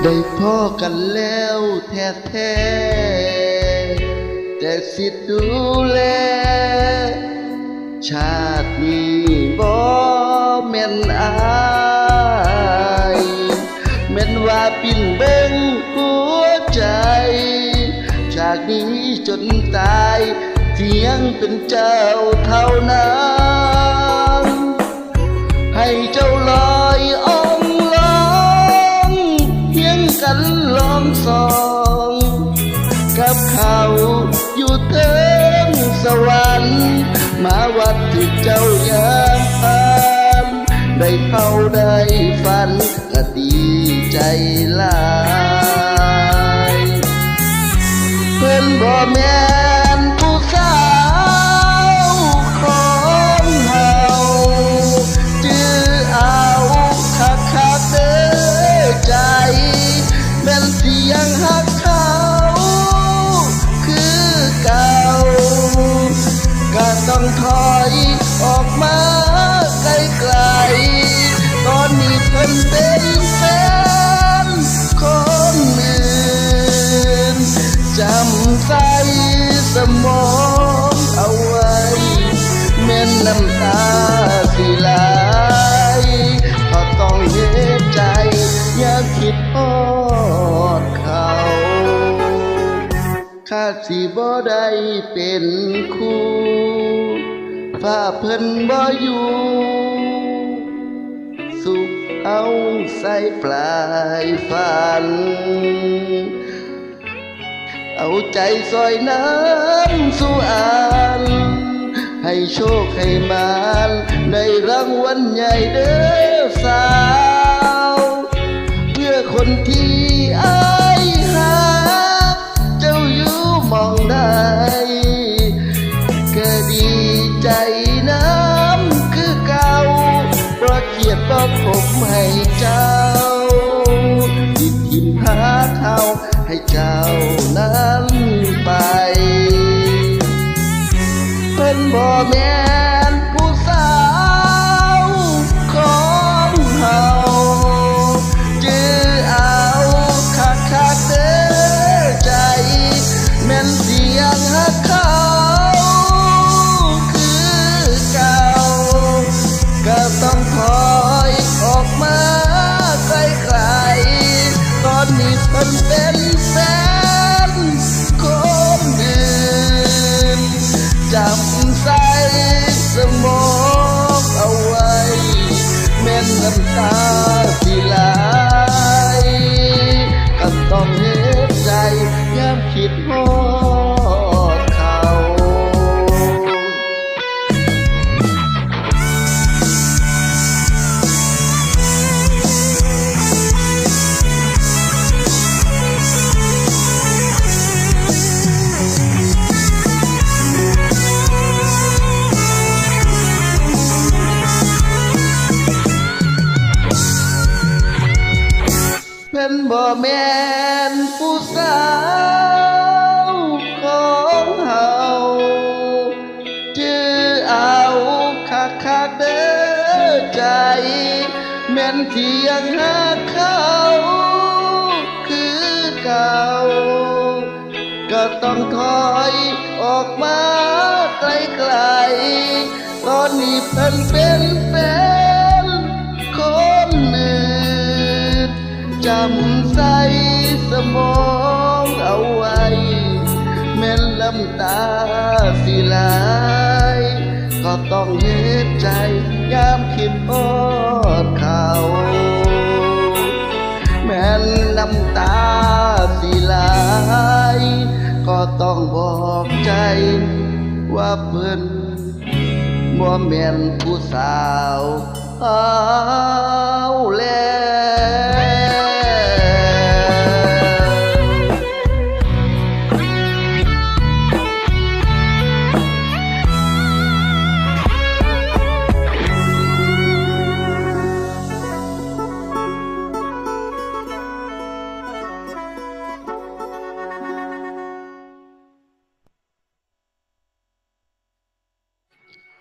ได้พ้อกันแล้วแท้ๆแต่สิดูแลชาตินี้บ่แม่นอายแม่นว่าปิ้นเบิ่งหัวใจจากนี้จนตายเพียงเป็นเจ้าเท่านั้นให้เจ้าลอยอ่องลองเพียงกันลองสองกับเขาอยู่เทิงสวรรค์มาวัดที่เจ้ายามผ่านได้เข้าได้ฝันก็ดีใจหลายเพิ่นบ่แม่นผู้สาวของเฮาจื้อเอาคักๆเด้อใจแม่นสิยังฮักเขาคือเก่าก็ต้องถอยออกมาไกลๆตอนนี้เพิ่นเป็นแฟนคนอื่นจำใส่สมองเอาไว้แม่นน้ำตาสิไหลก็ต้องเฮ็ดใจอย่าคิดฮอดเขาข้าสิบ่ได้เป็นคู่ฟ้าเพิ่นบ่อยู่สุขเอาใส่ปลายฝันเอาใจซอยน้ำสู่อ่านให้โชคให้มานได้รางวัลใหญ่เด้อสาวเพื่อคนที่อายหาเจ้าอยู่มองได้ก็ดีใจน้ำคือเก่าเพราะเกียรติบอกผมให้เจ้าที่ทิมหาเขาให้เจ้านั้นไปเพิ่นบ่แม่นผู้สาวของเฮาจื้อเอาคักๆเด้อใจแม่นเสียงฮักเขาคือเก่าก็ต้องถอยออกมาไกลๆตอนนี้เพิ่นเป็นแฟนคนอื่นจำใส่สมองเอาไว้แม่นน้ำตาสิไหลก็ต้องเฮ็ดใจยามคิดฮอดเขาเพิ่นบ่แม่นผู้สาวของเฮาจื้อเอาคักๆเด้อใจแม่นเที่ยงหาเขาคือเก่าก็ต้องถอยออกมาไกลๆตอนนี้เพิ่นเป็นแฟนคนอื่นจำใส่สมองเอาไว้แม่นน้ำตาสิไหลก็ต้องเฮ็ดใจยามคิดฮอดเขาแม่นน้ำตาสิไหลก็ต้องบอกใจว่าเพิ่นบ่แม่นผู้สาวเอาแล้ว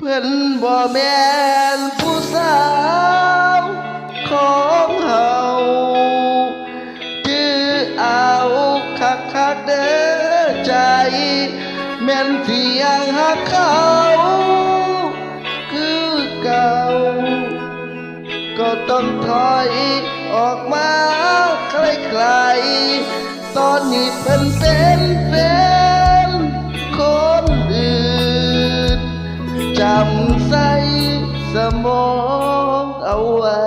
เพิ่นบ่แม่นผู้สาวของเฮาจื้ แม่นที่ยังหักเขา คือเก่า ก็ต้องถอยออกมาไกลๆตอนนี้เป็นแฟนคนอื่นจำใส่สมองเอาไว้